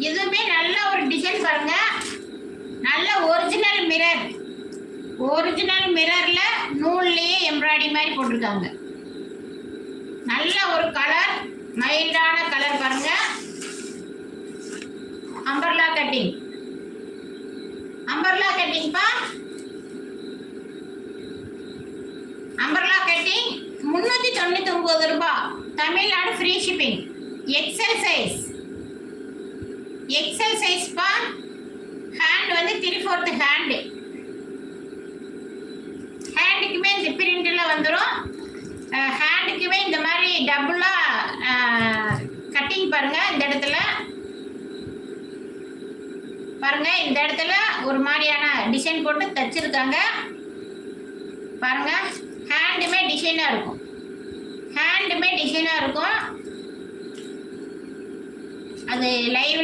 இதுவுமே நல்ல ஒரு டிசைன் பாருங்க. நல்ல ஒரிஜினல் மிரர். ஒரிஜினல் மிரர்ல நூல்லையே எம்ப்ராய்டரி மாதிரி போட்டிருக்காங்க. நல்ல ஒரு கலர், மைல்டான கலர் பாருங்க. Umbrella cutting. அம்பர்லா கட்டிங் பா. அம்பர்லா கட்டிங் 399 ரூபாய். Tamil Nadu free shipping. XL size. XL size பா. ஹேண்ட் வந்து 3/4 ஹேண்டு. ஹேண்டுக்குமே இந்த பிரிண்டில் வந்துடும். ஹேண்டுக்குமே இந்த மாதிரி டபுளாக கட்டிங் பாருங்க. இந்த இடத்துல பாருங்க, இந்த இடத்துல ஒரு மாதிரியான டிசைன் போட்டு தச்சிருக்காங்க பாருங்க. ஹேண்டுமே டிசைனாக இருக்கும். ஹேண்டுமே டிசைனாக இருக்கும். அது லைவ்